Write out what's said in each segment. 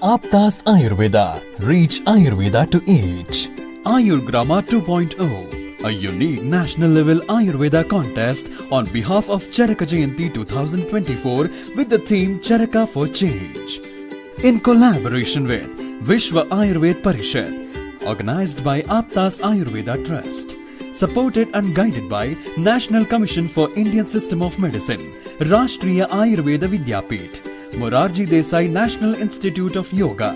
Aptas Ayurveda. Reach Ayurveda to each. Ayurgrama 2.0, a unique national level Ayurveda contest on behalf of Charaka Jayanti 2024 with the theme Charaka for Change. In collaboration with Vishwa Ayurved Parishad, organized by Aptas Ayurveda Trust, supported and guided by National Commission for Indian System of Medicine, Rashtriya Ayurveda Vidyapith, Morarji Desai National Institute of Yoga.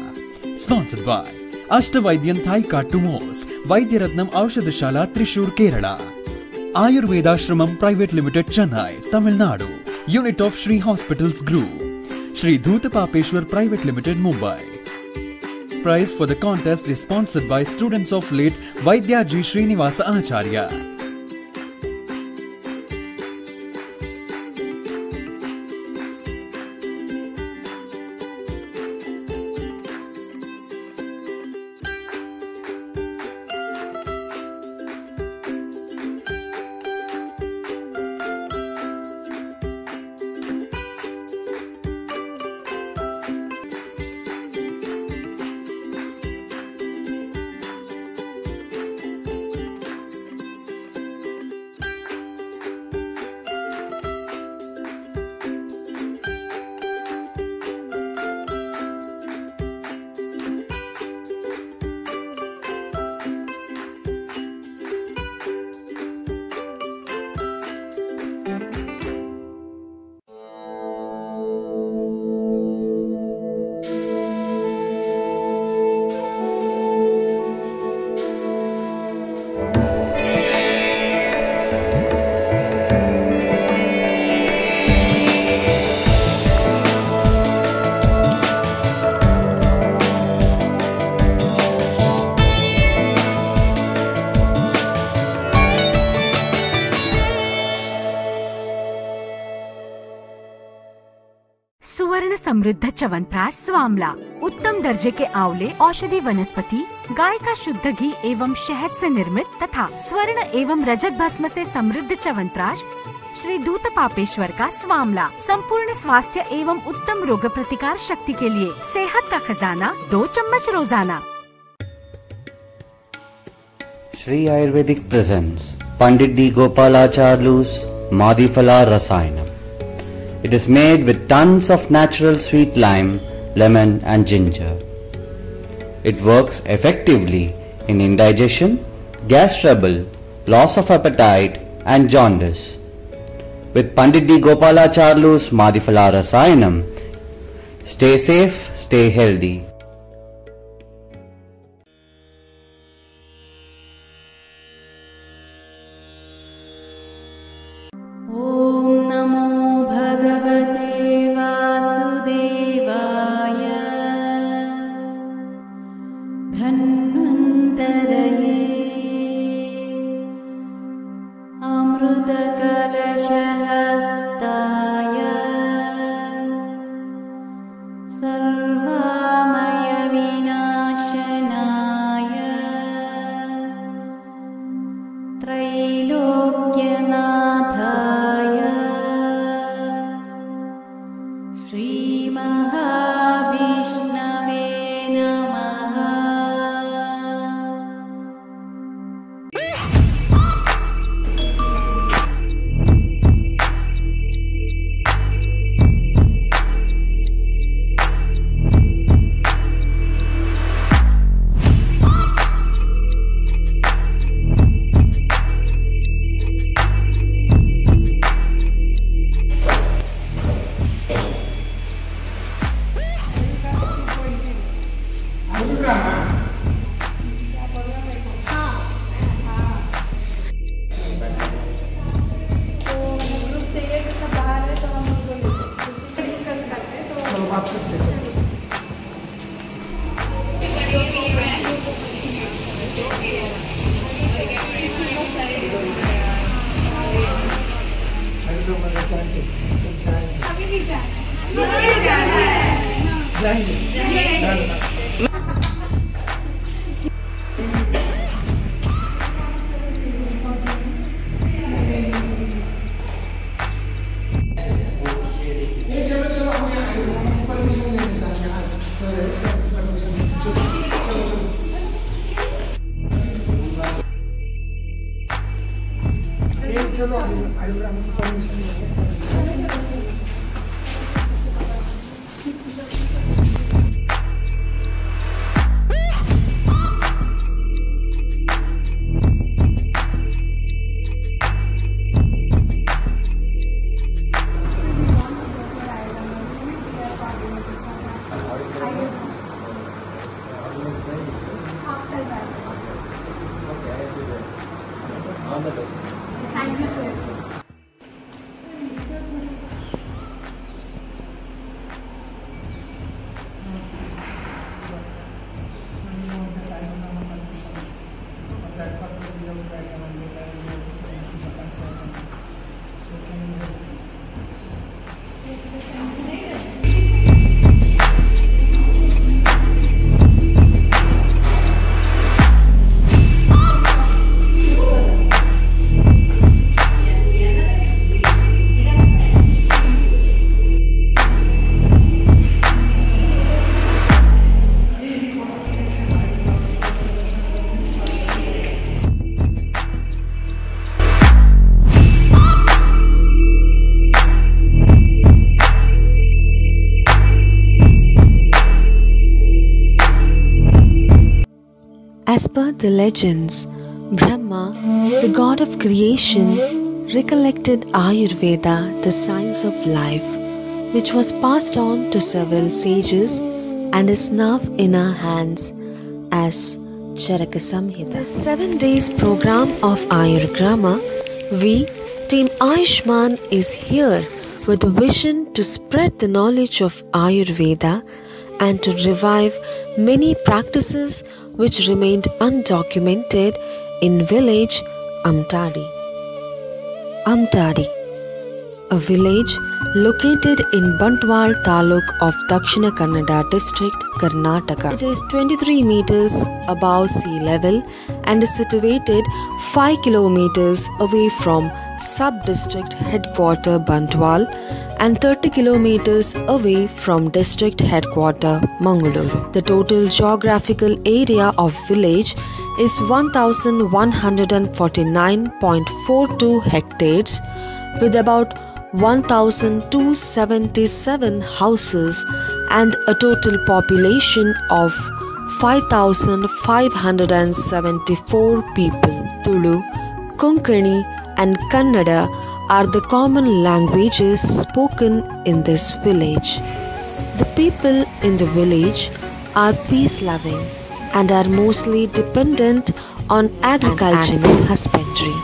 Sponsored by Ashtavaidyan Thaika Tumos, Vaidyaratnam Aushadashala Thrissur, Kerala. Ayurveda Shramam Private Limited, Chennai, Tamil Nadu. Unit of Shri Hospitals Group. Shri Dhutapapeshwar Private Limited, Mumbai. Prize for the contest is sponsored by students of late Vaidyaji Srinivasa Acharya. सुवर्ण समृद्ध च्यवनप्राश स्वामला, उत्तम दर्जे के आंवले औषधि वनस्पति, गाय का शुद्ध घी एवं शहद से निर्मित तथा स्वर्ण एवं रजत भस्म से समृद्ध च्यवनप्राश श्री धूतपापेश्वर का स्वामला संपूर्ण स्वास्थ्य एवं उत्तम रोग प्रतिकार शक्ति के लिए सेहत का खजाना, 2 चम्मच रोजाना। Shri Ayurvedic presents Pandit D. Gopalacharlu's Madhifala Rasayanam. It is made with tons of natural sweet lime, lemon and ginger. It works effectively in indigestion, gas trouble, loss of appetite and jaundice. With Pandit D. Gopalacharlu's Madhifala Rasayanam, stay safe, stay healthy. Esse Thank you, sir. That purpose we have tried to undertake the solution to Panchayat. So can you help us? As per the legends, Brahma, the god of creation, recollected Ayurveda, the science of life, which was passed on to several sages and is now in our hands as Charaka Samhita. The 7 days program of Ayurgrama, we, Team Ayushman, is here with a vision to spread the knowledge of Ayurveda and to revive many practices which remained undocumented in village Amtadi. Amtadi, a village located in Bantwal Taluk of Dakshina Kannada district, Karnataka. It is 23 meters above sea level and is situated 5 kilometers away from sub-district headquarter Bantwal and 30 kilometers away from district headquarter Mangaluru. The total geographical area of village is 1149.42 hectares with about 1277 houses and a total population of 5574 people. Tulu, Konkani and Kannada are the common languages spoken in this village. The people in the village are peace-loving and are mostly dependent on agriculture and husbandry.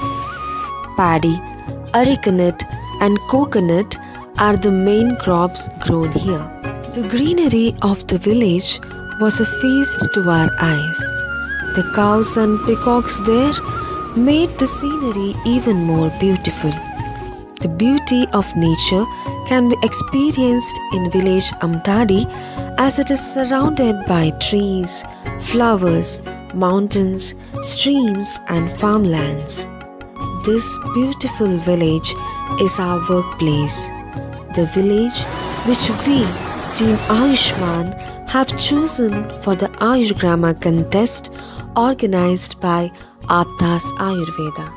Paddy, arecanut and coconut are the main crops grown here. The greenery of the village was a feast to our eyes. The cows and peacocks there made the scenery even more beautiful. The beauty of nature can be experienced in village Amtadi as it is surrounded by trees, flowers, mountains, streams and farmlands. This beautiful village is our workplace, the village which we, Team Ayushman, have chosen for the Ayurgrama contest organized by Aptas Ayurveda.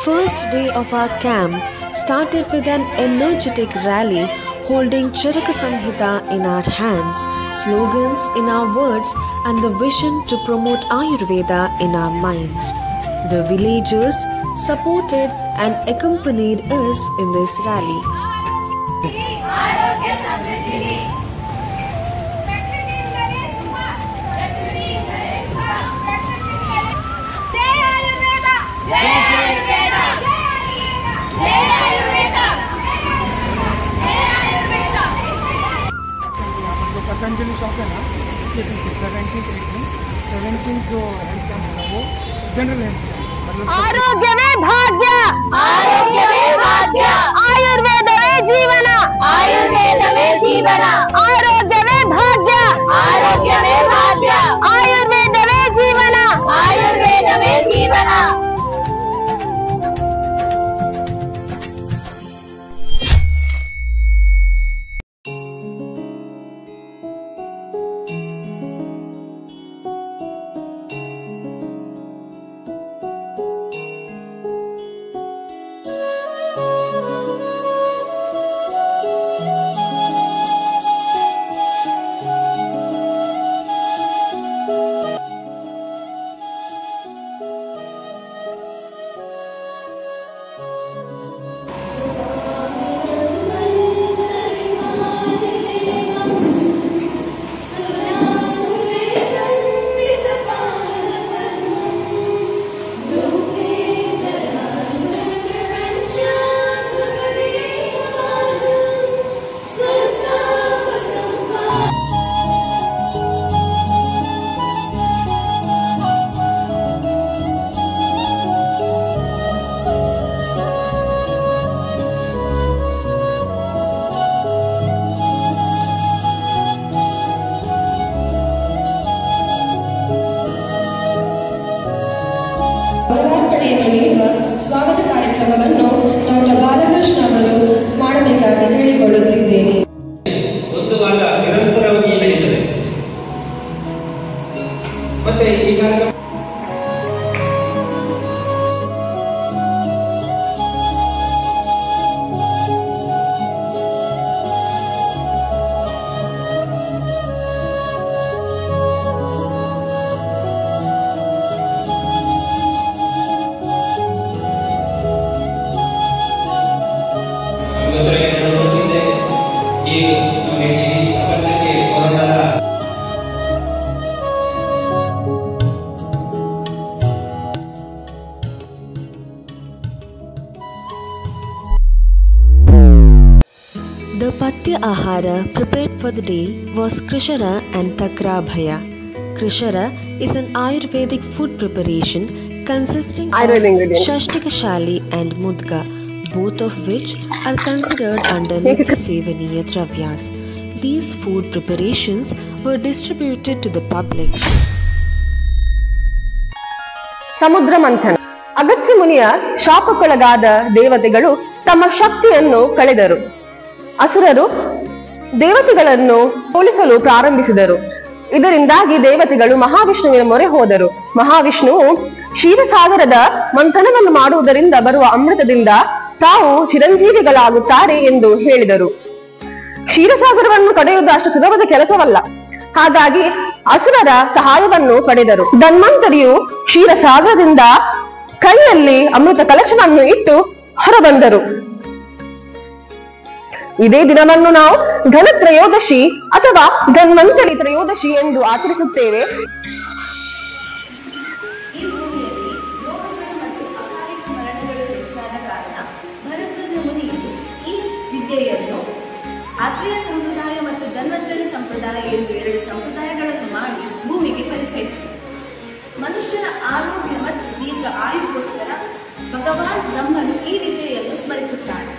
First day of our camp started with an energetic rally holding Charaka Samhita in our hands, slogans in our words and the vision to promote Ayurveda in our minds. The villagers supported and accompanied us in this rally. Patanjali shop है ना, उसके पीछे 17th जो health camp होगा वो general health camp, मतलब आरोग्य में भाग्य, आरोग्य में भाग्य, आयुर्वेद में जीवन, आयुर्वेद में जीवन, आरोग्य में भाग्य, आरोग्य में भाग्य, आयुर्वेद में जीवन, आयुर्वेद में जीवन. ಸ್ವಾಗತ ಕಾರ್ಯಕ್ರಮವನ್ನು ಡಾಕ್ಟರ್ ಬಾಲಕೃಷ್ಣ ಅವರು ಮಾಡಬೇಕಾಗಿ ಹೇಳಿಕೊಳ್ಳುತ್ತಿದ್ದೇನೆ. ಒಂದು ವಾರ ನಿರಂತರವಾಗಿ ನಡೀತದೆ. ಮತ್ತೆ ಈ ಕಾರ್ಯಕ್ರಮ The Patya Ahara prepared for the day was Krishara and Takrabhaya. Krishara is an Ayurvedic food preparation consisting of Shashtikashali and Mudga, both of which are considered under Nitya Sevaniya Dravyas. These food preparations were distributed to the public. ಸಮುದ್ರ ಮಂಥನ. ಅಗಸ್ತ್ಯ ಮುನಿಯ ಶಾಪಕ್ಕೊಳಗಾದ ದೇವತೆಗಳು ತಮ್ಮ ಶಕ್ತಿಯನ್ನು ಕಳೆದರು. ಅಸುರರು ದೇವತೆಗಳನ್ನು ಹೋಲಿಸಲು ಪ್ರಾರಂಭಿಸಿದರು. ಇದರಿಂದಾಗಿ ದೇವತೆಗಳು ಮಹಾವಿಷ್ಣುವಿನ ಮೊರೆ ಹೋದರು. ಮಹಾವಿಷ್ಣುವು ಕ್ಷೀರಸಾಗರದ ಮಂಥನವನ್ನು ಮಾಡುವುದರಿಂದ ಬರುವ ಅಮೃತದಿಂದ ತಾವು ಚಿರಂಜೀವಿಗಳಾಗುತ್ತಾರೆ ಎಂದು ಹೇಳಿದರು. ಕ್ಷೀರಸಾಗರವನ್ನು ಕಡೆಯುವುದು ಅಷ್ಟು ಸುಲಭದ ಕೆಲಸವಲ್ಲ. ಹಾಗಾಗಿ ಅಸುರರ ಸಹಾಯವನ್ನು ಪಡೆದರು. ಧನ್ವಂತರಿಯು ಕ್ಷೀರಸಾಗರದಿಂದ ಕೈಯಲ್ಲಿ ಅಮೃತ ಕಲಶವನ್ನು ಇಟ್ಟು ಹೊರಬಂದರು. ಇದೇ ದಿನವನ್ನು ನಾವು ಧನತ್ರಯೋದಶಿ ಅಥವಾ ಧನ್ವಂತರಿ ತ್ರಯೋದಶಿ ಎಂದು ಆಚರಿಸುತ್ತೇವೆ. ಈ ಭೂಮಿಯಲ್ಲಿ ರೋಗಗಳು ಮತ್ತು ಅಕಾಲಿಕ ಮರಣಗಳು ಹೆಚ್ಚಾದ ಕಾರಣ ಭರದ್ವಾಜ ಮುನಿಯು ಈ ವಿದ್ಯೆಯನ್ನು ಆತ್ರೇಯ ಸಂಪ್ರದಾಯ ಮತ್ತು ಧನ್ವಂತರಿ ಸಂಪ್ರದಾಯ ಎಂದು 2 ಸಂಪ್ರದಾಯಗಳನ್ನು ಮಾಡಿ ಭೂಮಿಗೆ ಪರಿಚಯಿಸಿದರು. ಮನುಷ್ಯನ ಆರೋಗ್ಯ ಮತ್ತು ದೀರ್ಘ ಆಯುಗೋಸ್ಕರ ಭಗವಾನ್ ಬ್ರಹ್ಮನು ಈ ವಿದ್ಯೆಯನ್ನು ಸ್ಮರಿಸುತ್ತಾನೆ.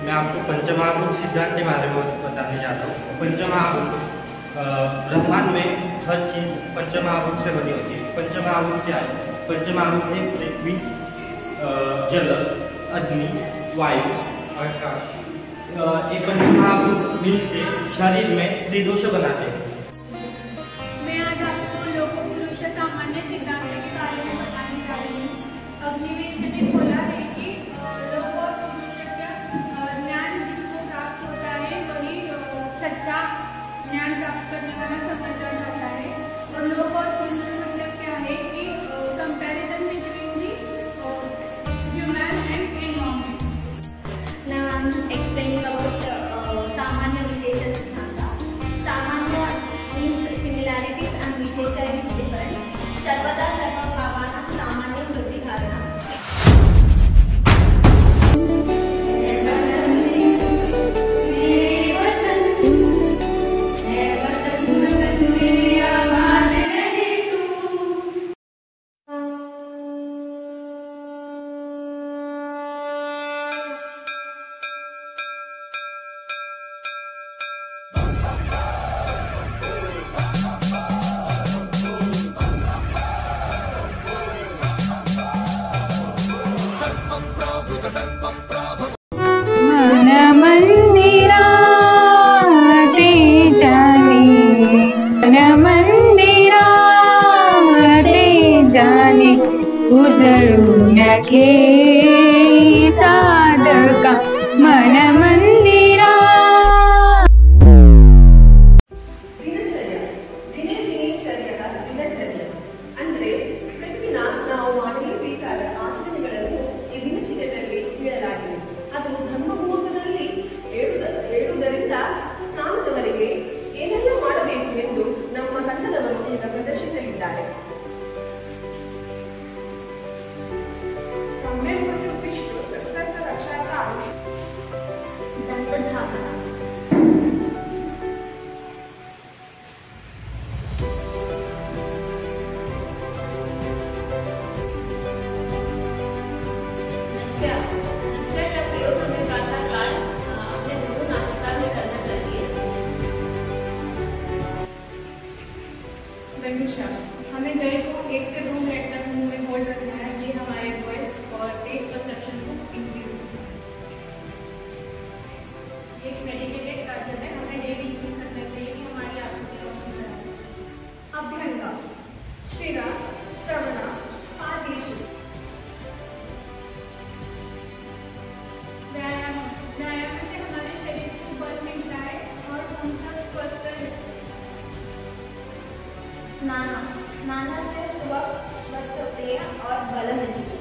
मैं आपको पंचमहाभूत सिद्धांत के बारे में बताने जाता हूँ. पंचमहाभूत ब्रह्मांड में हर चीज पंचमहाभूत से बनी होती है. पंचमहाभूत क्या है? पंचमहाभूत है पृथ्वी, जल, अग्नि, वायु, आकाश. ये पंचमहाभूत मिलकर शरीर में त्रिदोष बनाते हैं. मैं आज आपको लोकोपरुष सामान्य सिद्धांत के बारे में बताने जा रही हूँ. अग्निवेश ने बोला है कि ज्ञान जिसको प्राप्त होता है वही सच्चा ज्ञान प्राप्त करने वाला समझा जाता है. और लोक और पुरुष मतलब क्या I'm explaining about Samanya Vishesha Siddhanta. Samanya means similarities and Vishesha is different. Sarvada Sarva Bhavana Samanya Vritti Dharana. हमें जय को 1 से 2 मिनट तक मुंह में होल्ड रखना है। ये हमारे वॉइस और टेस्ट परसेप्शन को इंक्रीज करता है। ये एक मेडिकेटेड कार्य है, हमें डेली यूज करना चाहिए कि हमारी आंखों की रोशनी बढ़े। अभ्यंगा, शिरा, श्रवणा, आदिश। व्यायाम, व्यायाम से हमारे शरीर को बल मिलता है और हम सब स्वस्थ रहते हैं। स्नान, स्नान से त्वक स्वस्थ होती है और बल मिलती है।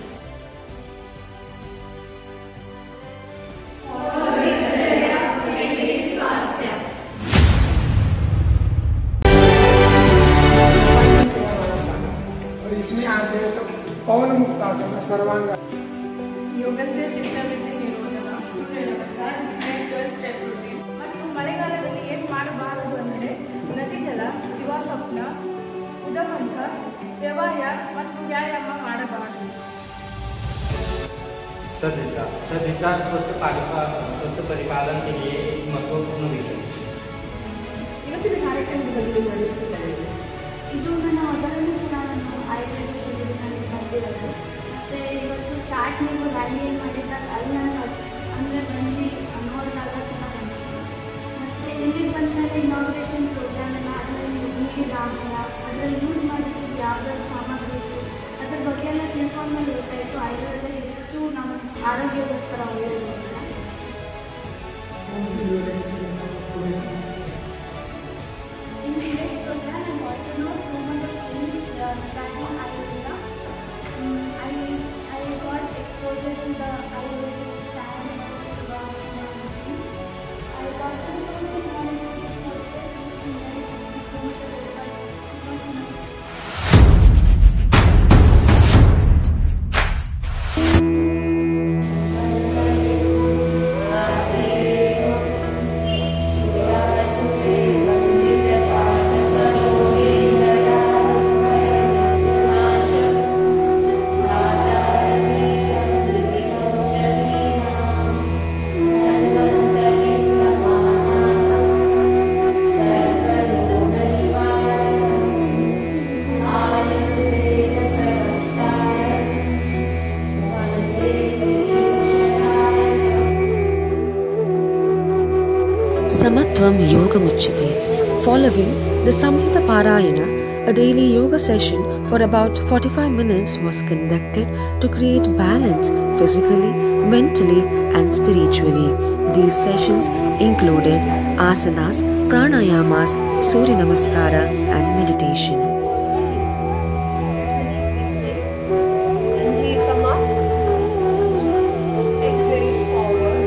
और इसमें आते हैं सब पवन मुक्तासन, सर्वांग योग से ಚಿತ್ತವೃತ್ತಿ ನಿರೋಧನ, ಸೂರ್ಯ ನಮಸ್ಕಾರ, इसमें 12 स्टेप्स होते हैं। ಮತ್ತು ಮಳೆಗಾಲದಲ್ಲಿ ಏನು ಮಾಡಬಾರದು ಅಂದರೆ ನದಿ ಜಲ, ದಿವಾಸ್ವಪ್ನ, ಉದಗಂಧ, ವ್ಯವಹಾರ ಮತ್ತು ವ್ಯಾಯಾಮ ಮಾಡಬಾರದು। सभ्यता, सभ्यता स्वस्थ परिपालन के लिए एक महत्वपूर्ण विषय। ಇವತ್ತಿನ ಕಾರ್ಯಕ್ರಮದಲ್ಲಿ ನಡೆಸುತ್ತಾರೆ। ಇದು ನನ್ನ ಮೊದಲನೇ ಸಲ ನಾನು ಆಯುರ್ವೇದಿಕ್ ಶಿಬಿರದಲ್ಲಿ ಬಂದಿರೋದು। ಮತ್ತು ಇವತ್ತು ಸ್ಟಾರ್ಟ್ ನೀವು ರ್ಯಾಲಿ ಏನು ಮಾಡಿದ್ದಾಗ ಅಲ್ಲಿ ನಾನು ಅಂದರೆ ಬಂದು ನೋಡಿದಾಗ ಚೆನ್ನಾಗಿ ಅನಿಸ್ತು। ಮತ್ತು ಇಲ್ಲಿ ಬಂದಮೇಲೆ ಇನಾಗ್ರೇಷನ್ ಪ್ರೋಗ್ರಾಮ್ ಎಲ್ಲ ಅದರಲ್ಲಿ ನೀರು ಆಹಾರ ಅದರಲ್ಲಿ ಯೂಸ್ ಮಾಡಿದ್ದು ಯಾವ್ಯಾವ ಸಾಮಗ್ರಿ ಇತ್ತು ಅದ್ರ ಬಗ್ಗೆ ಎಲ್ಲ ತಿಳ್ಕೊಂಡ್ಮೇಲೆ ಗೊತ್ತಾಯಿತು ಆಯುರ್ವೇದ ಎಷ್ಟು ನಮ್ಮ ಆರೋಗ್ಯಕ್ಕೋಸ್ಕರ ಒಳ್ಳೆಯದು ಅಂತ। In today's program, I got to know so much of things regarding Ayurveda. I got exposure to the Ayurvedic science and everything. I got to know so many knowledge courses which made so much of results. Samatvam Yogamuchyate. Following the Samhita Parayana, a daily yoga session for about 45 minutes was conducted to create balance physically, mentally and spiritually. These sessions included asanas, pranayamas, Surya Namaskara and meditation. Inhale, come up. Exhale, forward.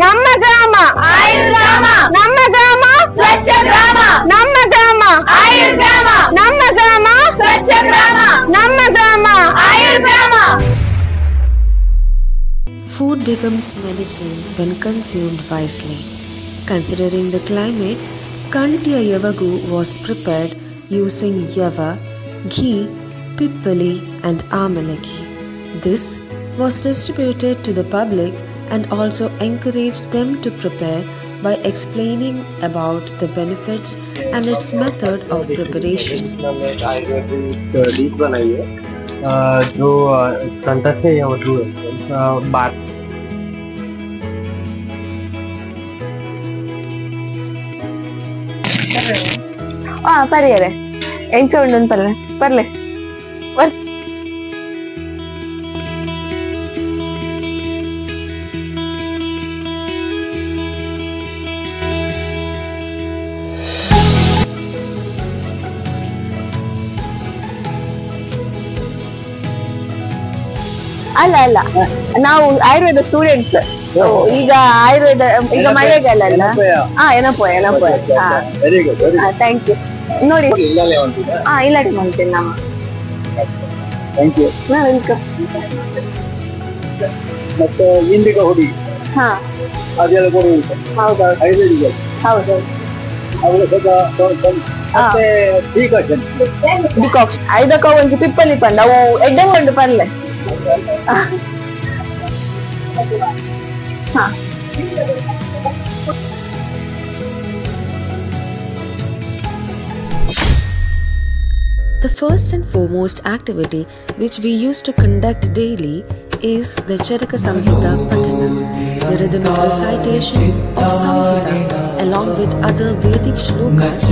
ನಮ್ಮ ಗ್ರಾಮ ಆಯುರ್ಗ್ರಾಮ, ನಮ್ಮ ಗ್ರಾಮ ಸ್ವಚ್ಛ ಗ್ರಾಮ, ನಮ್ಮ ಗ್ರಾಮ ಆಯುರ್ಗ್ರಾಮ, ನಮ್ಮ ಗ್ರಾಮ ಸ್ವಚ್ಛ ಗ್ರಾಮ, ನಮ್ಮ ಗ್ರಾಮ Ayurgrama. Food becomes medicine when consumed wisely. Considering the climate, Kantiya Yavagu was prepared using yava, ghee, pippali and amalaki. This was distributed to the public and also encouraged them to prepare by explaining about the benefits and its method of preparation. Dish बनाई है जो संतस से बात ಪರಿಯರೆ ಎಂಚ ಉಂಡು ಪರ್ಲೆ ಬರ್ಲೆ ಅಲ್ಲ ಅಲ್ಲ ನಾವು ಆಯುರ್ವೇದ ಸ್ಟೂಡೆಂಟ್ಸ್ ಈಗ ಆಯುರ್ವೇದ ಈಗ ಮಳೆಗಾಲ ಅಲ್ಲ ಏನಪ್ಪೋಯ ಥ್ಯಾಂಕ್ ಯು ನೋಡಿ ಇಲ್ಲಾಟಿ ಮಾಡ್ತೇನೆ ನಮ್ಮ ವೆಲ್ಕಮ್. ಮತ್ತೆ ಇಂಡಿಗಾ ಹುಡಿ ಅದೆಲ್ಲ ಕೊಡುವುದು ಹೌದೌದು ಹೌದೌದು ಡಿಕಾಕ್ಷನ್ ಐದಕ್ಕ ಒಂಜಿ ಪಿಪ್ಪಲಿ ಪಂಡ ಅವು ಎಡ್ಡೆಂಗ್ ಉಂಡು ಪಲ್ಲೆ. The first and foremost activity which we used to conduct daily is the Charaka Samhita Patana, the rhythmic recitation of Samhita along with other Vedic shlokas.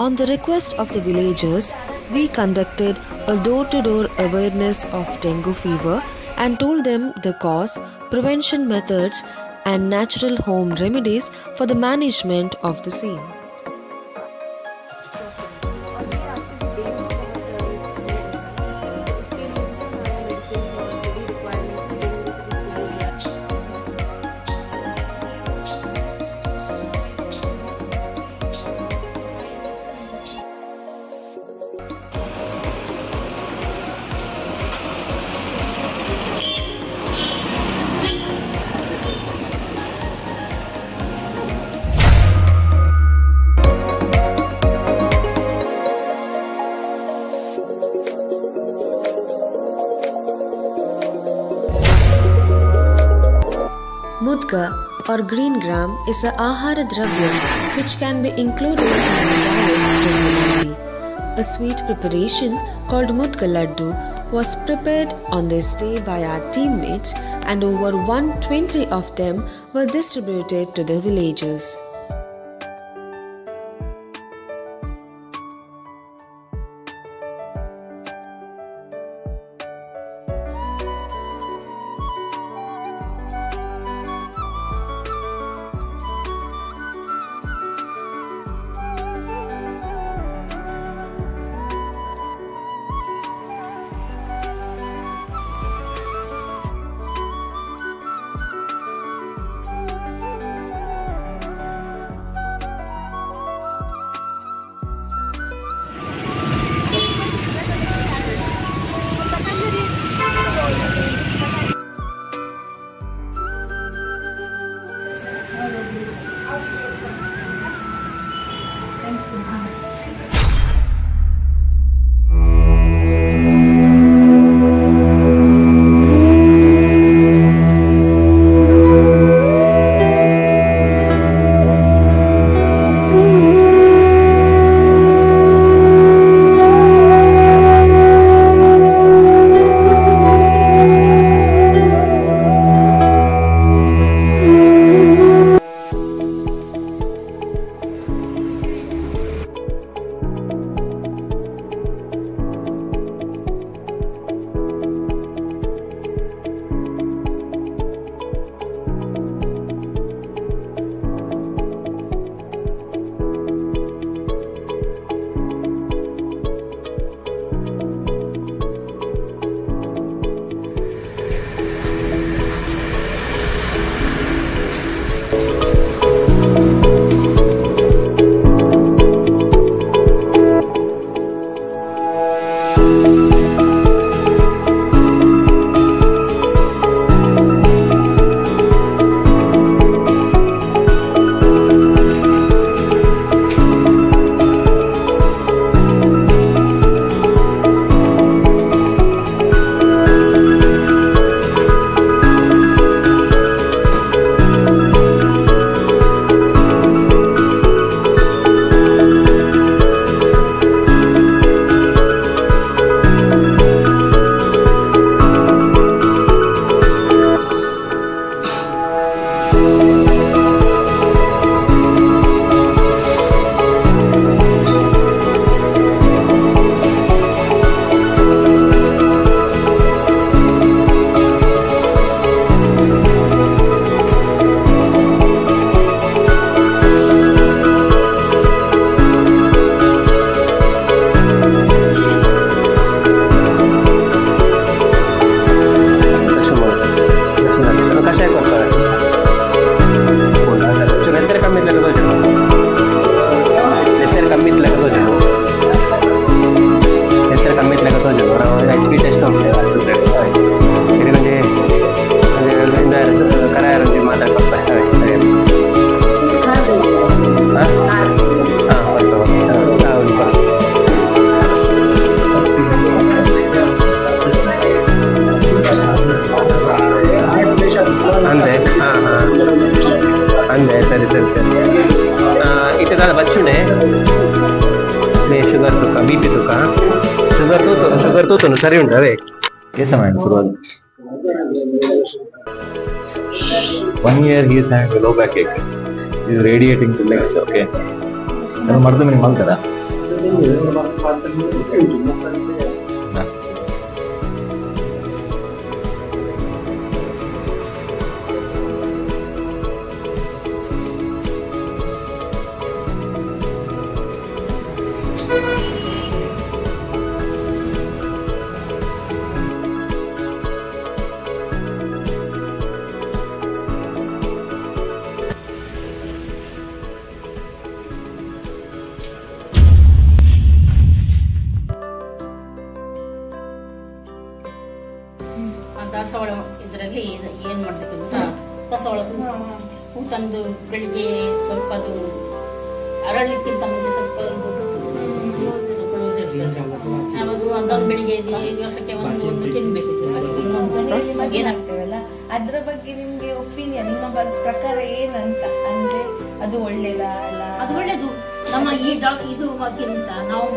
On the request of the villagers, we conducted a door-to-door awareness of dengue fever and told them the cause, prevention methods and natural home remedies for the management of the same. Mudga or green gram is a ahara dravyam which can be included in the diet generally. A sweet preparation called Mudga Laddu was prepared on this day by our teammates and over 120 of them were distributed to the villagers. Sugar ತೂತು ಸರಿ ಉಂಟು ಅದೇ ಕೆಲಸ ಮಾಡಿ ಶುರುವಾಗಿ 1 year he is having a low backache. He is radiating to legs. Okay. ಅದು ಮರದ ಮೇಲೆ ಮಲ್ತದ ದಾಸವಾಳ ಇದರಲ್ಲಿ ಏನು ಮಾಡಬೇಕು ಅಂತ ದಾಸವಾಳ ಹೂ ತಂದು ಬೆಳಿಗ್ಗೆ ಸ್ವಲ್ಪ ಅದು ಅರಳಲಿಕ್ಕಿಂತ ಮುಂಚೆ ಸ್ವಲ್ಪ ಕ್ಲೋಸ್ ಇರ್ತದೆ ಅವಾಗ ಅದನ್ನು ಬೆಳಿಗ್ಗೆ ದಿವಸಕ್ಕೆ ಒಂದು ತಿನ್ಬೇಕು. ಏನಾಗ್ತೇವಲ್ಲ ಅದ್ರ ಬಗ್ಗೆ ನಿಮ್ಗೆ ಒಪಿನಿಯನ್ ನಿಮ್ಮ ಪ್ರಕಾರ ಏನಂತ ಅಂದ್ರೆ ಅದು ಒಳ್ಳೇದಾ ಅಲ್ಲ? ಅದು ಒಳ್ಳೇದು. ನಮ್ಮ ಈ ಇದು ಬಗ್ಗೆಂತ ನಾವು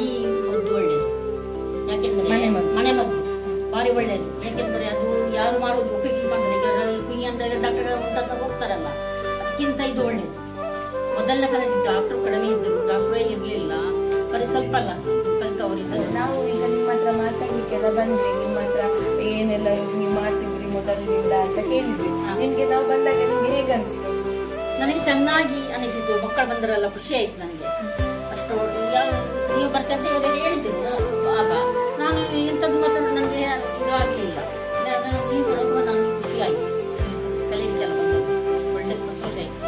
ಈ ಮದ್ದು ಒಳ್ಳೇದು, ಯಾಕೆಂದ್ರೆ ಮನೆ ಮದ್ದು ಭಾರಿ ಒಳ್ಳೇದು. ಯಾಕೆಂದ್ರೆ ಅದು ಯಾರು ಮಾಡೋದು ಉಪಯೋಗ ಮಾಡ್ತಾರೆ. ಈಗ ಅಂತ ಡಾಕ್ಟರ್ ಉಂಟಂತ ಹೋಗ್ತಾರಲ್ಲ, ಅದಕ್ಕಿಂತ ಇದು ಒಳ್ಳೇದು. ಮೊದಲನೇ ಕಾಲಕ್ಕೆ ಡಾಕ್ಟರ್ ಕಡಿಮೆ ಇದ್ದರು, ಡಾಕ್ಟ್ರೇ ಇರ್ಲಿಲ್ಲ, ಬರೀ ಸ್ವಲ್ಪ ಅಲ್ಲ ಅವರಿದ್ದರು. ನಾವು ಈಗ ನಿಮ್ಮ ಹತ್ರ ಮಾತಾಡ್ಲಿಕ್ಕೆಲ್ಲ ಬಂದ್ವಿ, ನಿಮ್ಮ ಹತ್ರ ಏನೆಲ್ಲ ನೀವು ಮಾಡ್ತಿದ್ರಿ ಮೊದಲಿನಿಂದ ಅಂತ ಕೇಳಿದ್ವಿ. ನಿಮ್ಗೆ ನಾವು ಬಂದಾಗ ನಿಮ್ಗೆ ಹೇಗೆ ಅನಿಸ್ತು? ನನಗೆ ಚೆನ್ನಾಗಿ ಅನಿಸಿತು. ಮಕ್ಕಳು ಬಂದರೆಲ್ಲ ಖುಷಿ ಆಯ್ತು ನನಗೆ. ಅಷ್ಟು ನೀವು ಬರ್ತಂತ ಹೇಳಿದ್ರು ಆಗ ನಾನು ಎಂಥದ್ದು ಮಾತಾಡೋದು ನನಗೆ ಇದು ಆಗಲಿಲ್ಲ. ನೀವು ಬರೋದು ನನಗೆ ಖುಷಿ ಆಯಿತು. ಕಲಿಯಕ್ಕೆಲ್ಲ ಬಂದದ್ದು ಒಳ್ಳೆ ಸಂತೋಷ ಆಯಿತು.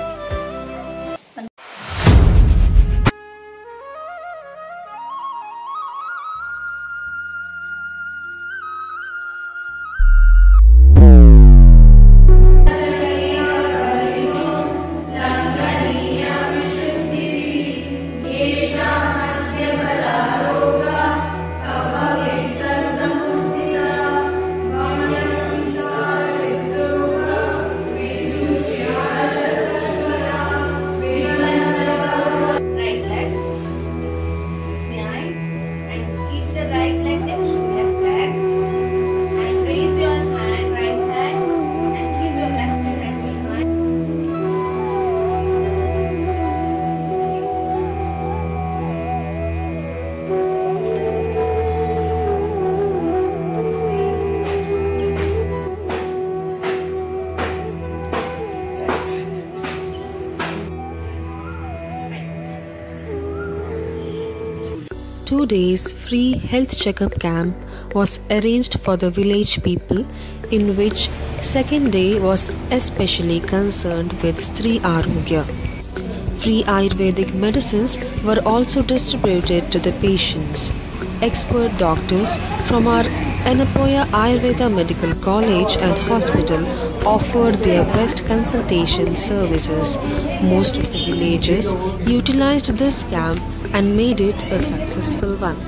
Two days free health checkup camp was arranged for the village people, in which second day was especially concerned with Stree Arogya. Free Ayurvedic medicines were also distributed to the patients. Expert doctors from our Anapoya Ayurveda Medical College and Hospital offered their best consultation services. Most of the villagers utilized this camp and made it a successful one.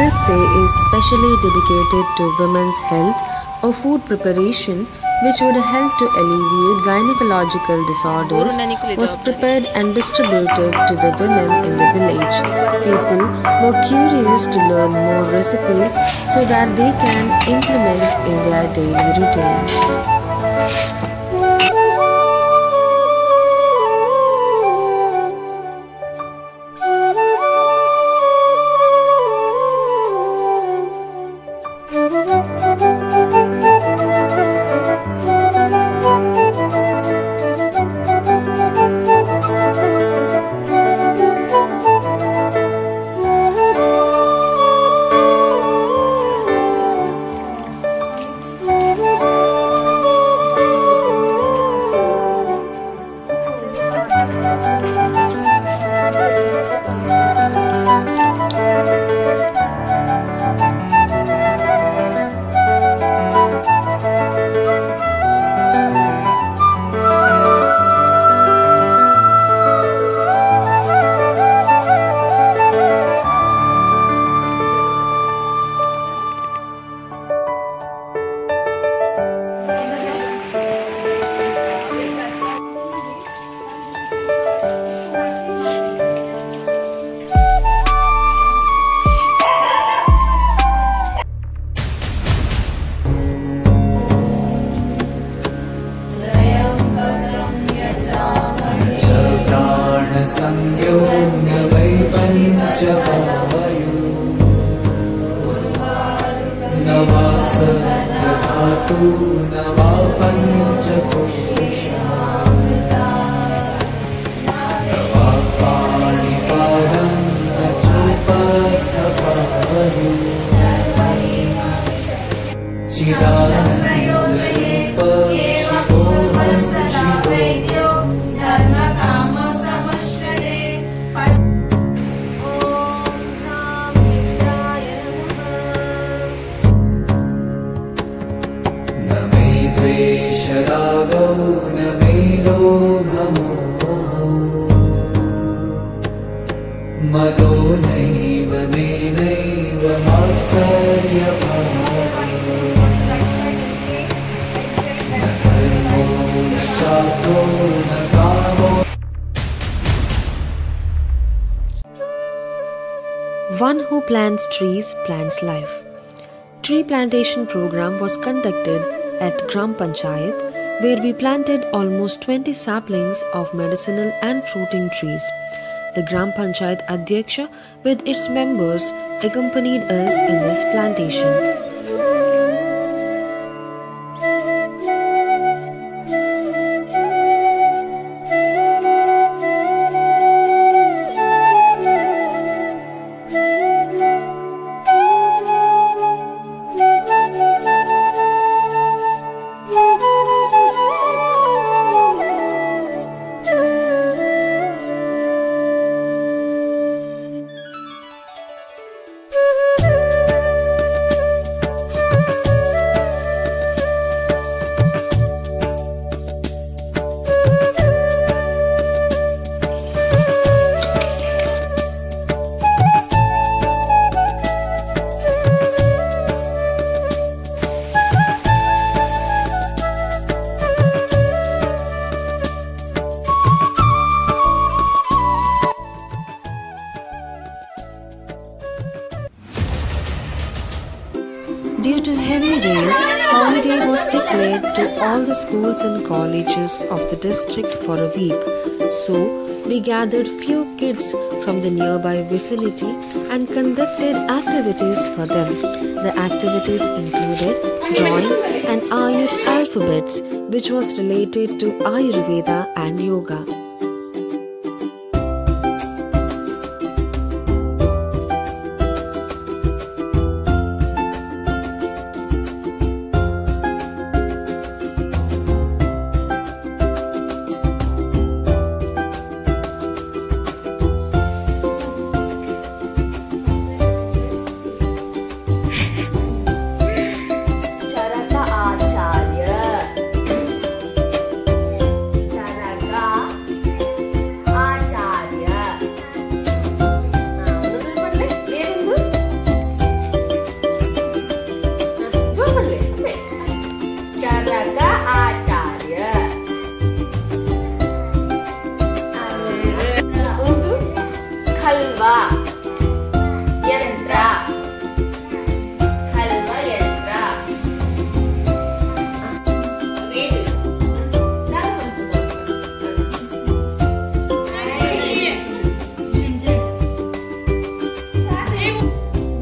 This day is specially dedicated to women's health. A food preparation which would help to alleviate gynecological disorders was prepared and distributed to the women in the village. People were curious to learn more recipes so that they can implement in their daily routine. नवा पञ्चकोशा नवा पाणिपादं न चोपस्थपाहु चिदानन्दरूप शिवोऽहं शिवो न मे द्वेषरागो न मे लोभमोहो मदो नैव मे नैव मात्सर्यभावो न धर्मो न चातो न कामो. One who plants trees plants life. Tree plantation program was conducted at Gram Panchayat, where we planted almost 20 saplings of medicinal and fruiting trees. The Gram Panchayat Adhyaksha with its members accompanied us in this plantation. Due to heavy rain, holiday was declared to all the schools and colleges of the district for a week. So, we gathered few kids from the nearby vicinity and conducted activities for them. The activities included drawing and Ayur alphabets, which was related to Ayurveda and yoga. हलवा यंत्र हलवा यंत्र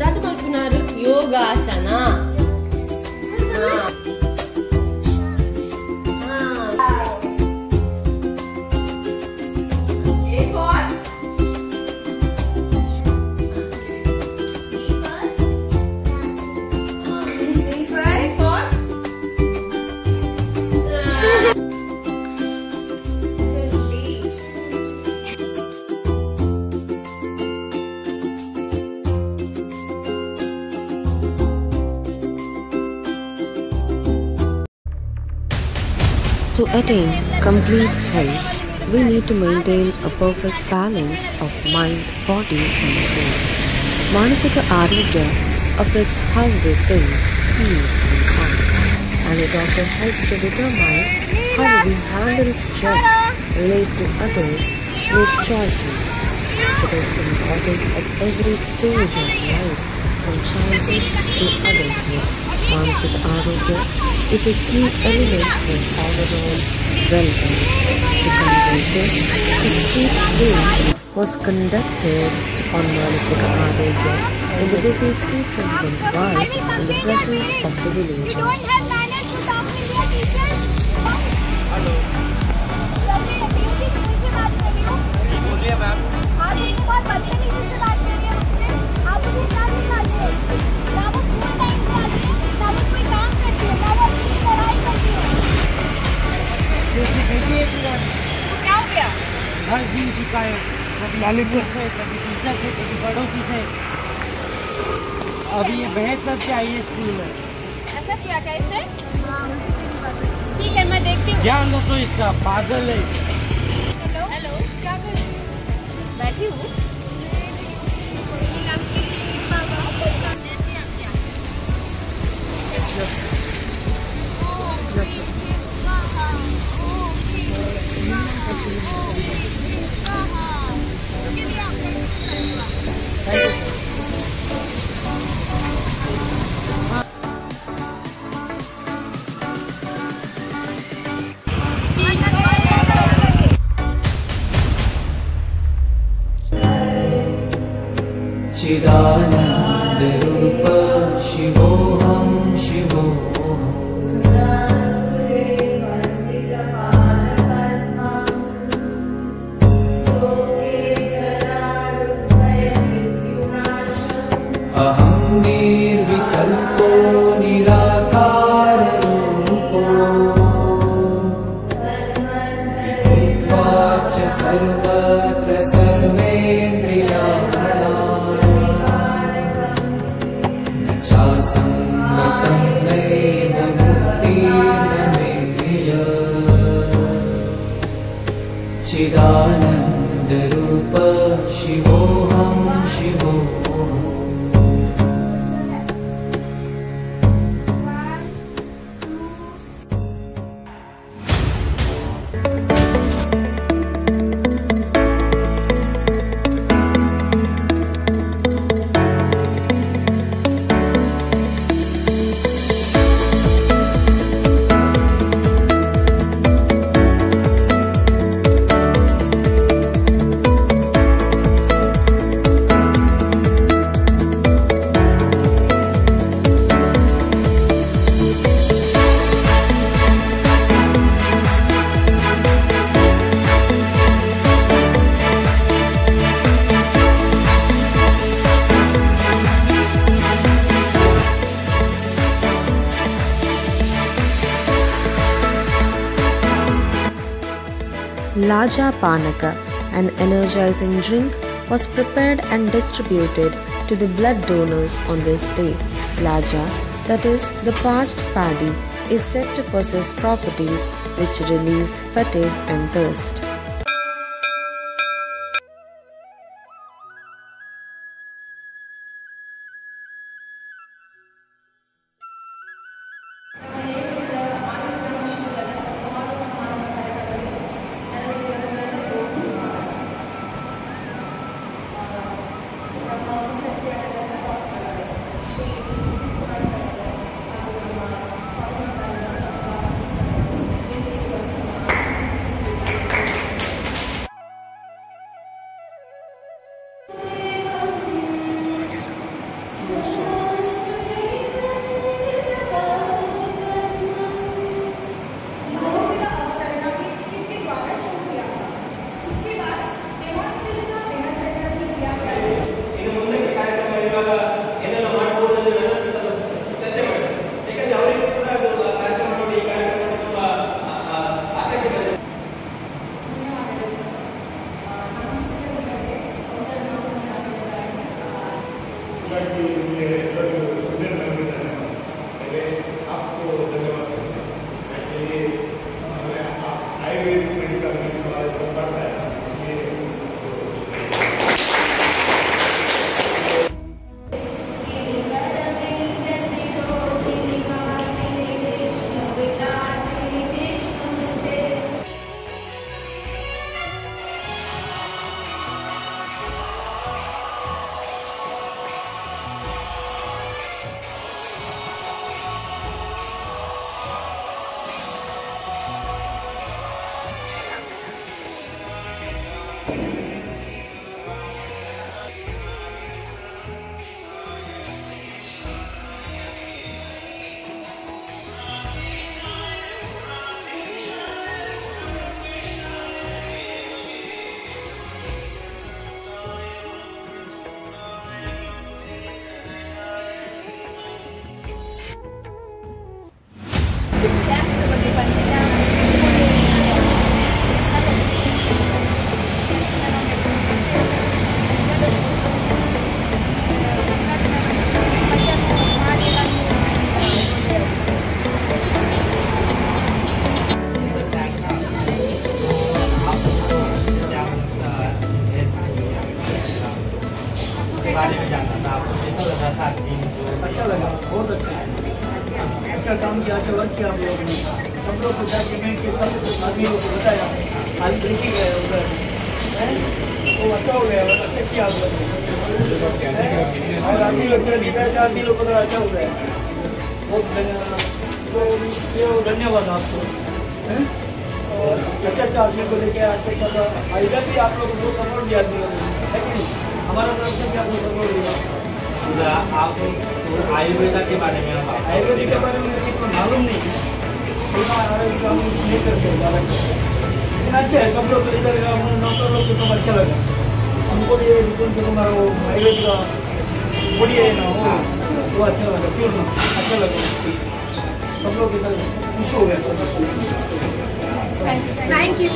దాంతో పలుకున్నారు yogasana To attain complete health, we need to maintain a perfect balance of mind, body and soul. Manasika Arogya affects how we think, feel and act, and it also helps to determine how we handle stress, relate to others, make choices. It is important at every stage of life, from childhood to adulthood. Manasika Arogya is a key element for overall well-being. To convey this, a street day was conducted on Manasika Arogya in the busy streets of Bandwal in the presence of the villagers. क्या हो गया? हर दिन शिकायत, कभी lollipop से, कभी teacher से, कभी पड़ोसी से। अभी ये बहस सबसे आई स्कूल में। ऐसा किया क्या इससे? ठीक है, मैं देखती हूँ। जान दो तो इसका पागल है। हेलो हेलो, क्या कर रही हो? बैठी हूँ। चिदानंद रूप शिवोऽहं शिवोऽहम् अहं निर्विकल्पो निराकार रूपो विदित्वा च सर्वत्र संगतं नैव मुक्तिर्न मेय चिदानन्दरूप शिवोऽहं शिवोऽहम् Laja Panaka, an energizing drink, was prepared and distributed to the blood donors on this day. Laja, that is, the parched paddy, is said to possess properties which relieves fatigue and thirst. लोग को जाके मिल के सब आदमी को बताया, आज drinking है उधर, वो अच्छा हो गया, अच्छा किया और आदमी लोग आदमी लोग उधर अच्छा हो गया, बहुत धन्यवाद आपको। और अच्छा आदमी को लेके अच्छा इधर भी आप लोगों को सपोर्ट दिया आदमी लोग, है कि नहीं? हमारा तरफ से भी आपको सपोर्ट दिया। आप आयुर्वेद के बारे में आयुर्वेद के बारे में इतना मालूम नहीं है, आयुर्वेद हम नहीं करते ज़्यादा, लेकिन अच्छा है सब लोग इधर डॉक्टर लोग को सब अच्छा लगा हमको भी। कौन से हमारा वो आयुर्वेद का बॉडी है ना वो अच्छा लगा, क्यों ना अच्छा लगा, सब लोग इधर खुश हो गए सब। Thank you.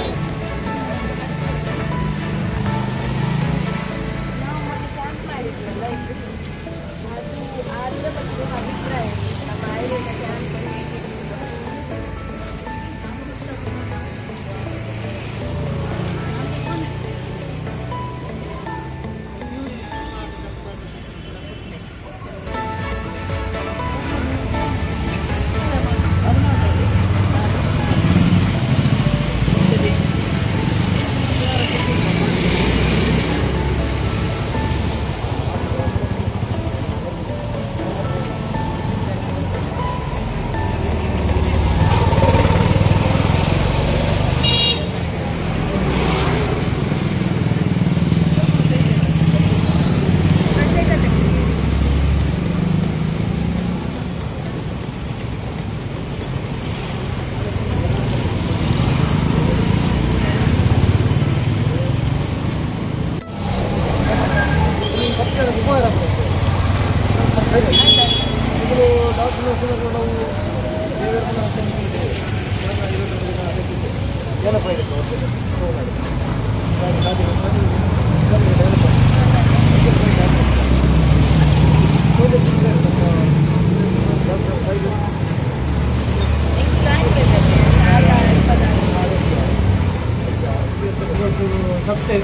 सबसे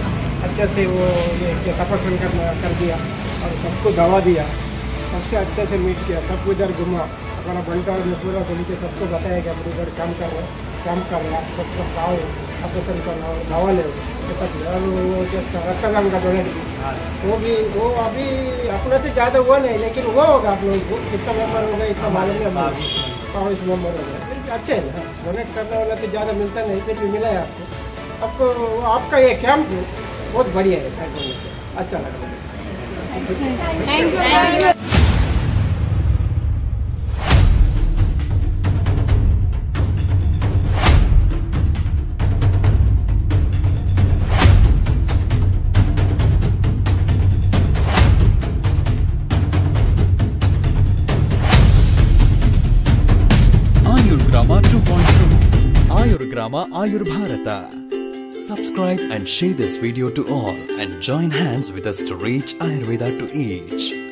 अच्छे से वो ये तपस्या कर दिया और सबको दवा दिया, सबसे अच्छे से मीट किया, सबको इधर घुमा, अपना बंटा में पूरा घूम के सबको बताया कि हम इधर काम करना सबको खाओ, ऑपरेशन करना और दवा ले सब। और वो जैसा रक्तदान का डोनेट वो अभी अपने से ज़्यादा हुआ नहीं, लेकिन वो होगा आप लोगों को कितना मेम्बर हो गया इतना मालूम नहीं, 5 मेम्बर हो गया। अच्छे है ना, डोनेट करने वाला तो ज़्यादा मिलता नहीं, फिर भी मिला है आपको आपका ये कैंप बहुत बढ़िया है, अच्छा लगा। Thank you. Ayurgrama 2.2 Ayurgrama Ayurbharata. Subscribe and share this video to all and join hands with us to reach Ayurveda to each.